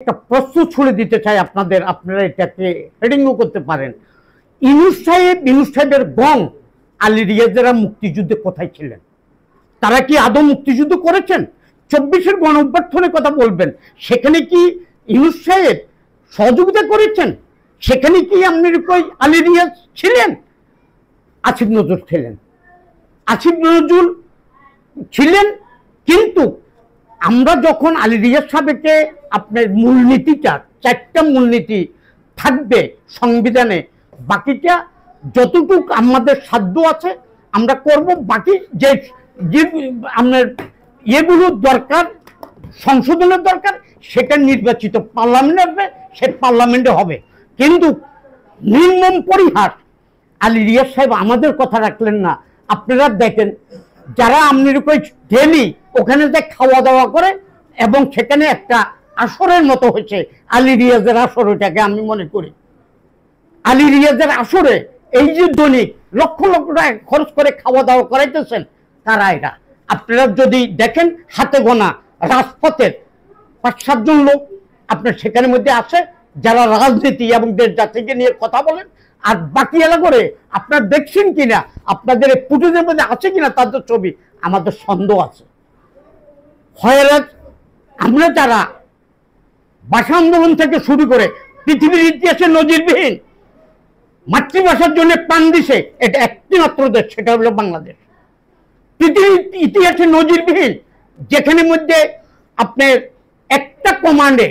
একটা প্রশ্ন ছুড়ে দিতে চাই আপনাদের, আপনারা এটাকে হেডিংও করতে পারেন। ইউনূস সাহেবের গং আলী রিয়াজেরা মুক্তিযুদ্ধে কোথায় ছিলেন? তারা কি আদৌ মুক্তিযুদ্ধ করেছেন? 24-এর গণ অভ্যুত্থানের কথা বলবেন, সেখানে কি ইউনূস সাহেব সহযোগিতা করেছেন? সেখানে কি আপনার কই আলী রিয়াজ ছিলেন? আসিফ নজরুল ছিলেন, আসিফ নজরুল ছিলেন। কিন্তু আমরা যখন আলী রিয়াজ সাহেবকে আপনার মূলনীতিটা, 4টা মূলনীতি থাকবে সংবিধানে, বাকিটা যতটুকু আমাদের সাধ্য আছে আমরা করব। বাকি যে আপনার ইয়েগুলো দরকার, সংশোধনের দরকার, সেটা নির্বাচিত পার্লামেন্ট আসবে, সে পার্লামেন্টে হবে। কিন্তু নির্মম পরিহাস, আলী রিয়াজ সাহেব আমাদের কথা রাখলেন না। আপনারা দেখেন, যারা আপনার ডেলি ওখানে যে খাওয়া দাওয়া করে এবং সেখানে একটা আসরের মতো হয়েছে, আলী রিয়াজের আসর, ওইটাকে আমি মনে করি আলী রিয়াজের আসরে এই যে দৈনিক লক্ষ লক্ষ টাকা খরচ করে খাওয়া দাওয়া করাইতেছেন, কারা এরা? আপনারা যদি দেখেন, হাতে গোনা রাজপথের 5-7 জন লোক আপনার সেখানে মধ্যে আছে যারা রাজনীতি এবং দেশ জাতিকে নিয়ে কথা বলেন। আর বাকি এলাকায় আপনারা দেখছেন কিনা, আপনাদের এই ফুটেজের মধ্যে আছে কিনা তাদের ছবি, আমাদের সন্দেহ আছে। হয়রাত আমরা যারা ভাষা আন্দোলন থেকে শুরু করে পৃথিবীর ইতিহাসে নজিরবিহীন মাতৃভাষার জন্য প্রাণ দিছে, এটা একটি মাত্র দেশ, সেটা হলো বাংলাদেশ। পৃথিবীর ইতিহাসে নজিরবিহীন, যেখানে মধ্যে আপনার একটা কমান্ডে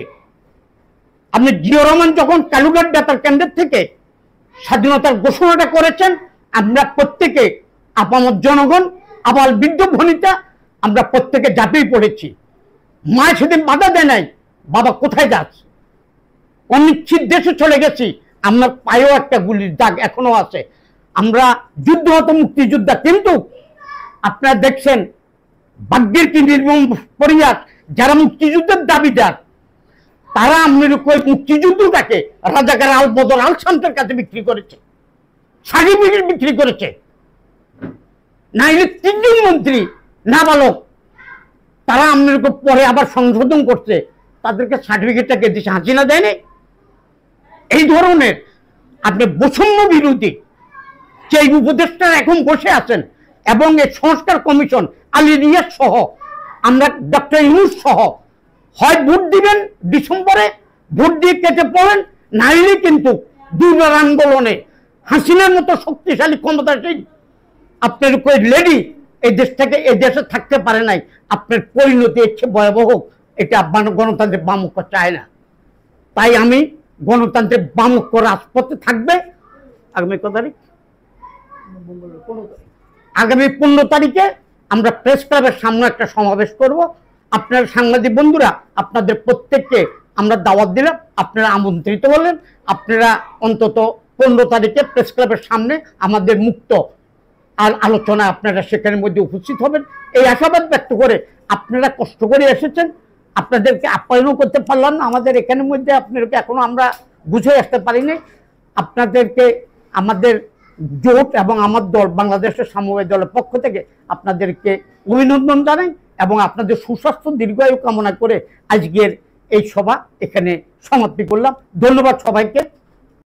আপনি জিয়াউর রহমান যখন কালুঘাট বেতার কেন্দ্রের থেকে স্বাধীনতার ঘোষণাটা করেছেন, আমরা প্রত্যেকে, আপামর জনগণ, আবার বৃদ্ধ ভনিতা, আমরা প্রত্যেকে ঝাঁপিয়ে পড়েছি। মা সেদিন বাধা দেয় নাই, বাবা কোথায় যাস, অনিশ্চিত দেশে চলে গেছি। আমার পায়েও একটা গুলির দাগ এখনো আছে। আমরা যুদ্ধরত মুক্তিযোদ্ধা, কিন্তু আপনারা দেখছেন ভাগ্যের কি নির্মম পরিহাস, যারা মুক্তিযুদ্ধের দাবিদার তারা আমাদের মুক্তিযুদ্ধটাকে রাজাকার আল বদর আল শামসের কাছে বিক্রি করেছে, সার্টিফিকেট বিক্রি করেছে। নাইলে 3 জন মন্ত্রী নাবালক, তারা আমাদের পরে আবার সংশোধন করছে, তাদেরকে সার্টিফিকেটটাকে দিচ্ছে, হাসিনা দেয়নি। এই ধরনের আপনি বৈষম্য বিরোধী যে উপদেষ্টারা এখন বসে আছেন এবং এই সংস্কার কমিশন, আলী রিয়াজ সহ, আমরা ডক্টর ইউনূস সহ, হয় ভোট দিবেন ডিসেম্বরে, ভোট দিয়ে কেটে পড়েন, নাইলে কিন্তু 2বার আন্দোলনে হাসিনার মতো শক্তিশালী ক্ষমতাশীল আপনার লেডি এই দেশ থেকে, এই দেশে থাকতে পারে নাই। আপনার পরিণতি হচ্ছে ভয়াবহ। এটা গণতান্ত্রিক বামক্ষ চায় না। তাই আমি গণতান্ত্রিক বামক্ষ রাজপথে থাকবে। আগামী কত তারিখ? আগামী 15 তারিখে আমরা প্রেস ক্লাবের সামনে একটা সমাবেশ করব। আপনার সাংবাদিক বন্ধুরা, আপনাদের প্রত্যেককে আমরা দাওয়াত দিলাম, আপনারা আমন্ত্রিত হলেন। আপনারা অন্তত 15 তারিখে প্রেস ক্লাবের সামনে আমাদের মুক্ত আর আলোচনা, আপনারা সেখানের মধ্যে উপস্থিত হবেন, এই আশাবাদ ব্যক্ত করে। আপনারা কষ্ট করে এসেছেন, আপনাদেরকে আপ্যায়নও করতে পারলাম না আমাদের এখানের মধ্যে, আপনাদেরকে এখনো আমরা বুঝে আসতে পারিনি। আপনাদেরকে আমাদের জোট এবং আমার দল, বাংলাদেশের সমবায় দলের পক্ষ থেকে আপনাদেরকে অভিনন্দন জানাই এবং আপনাদের সুস্বাস্থ্য দীর্ঘায়ু কামনা করে আজকের এই সভা এখানে সমাপ্তি করলাম। ধন্যবাদ সবাইকে।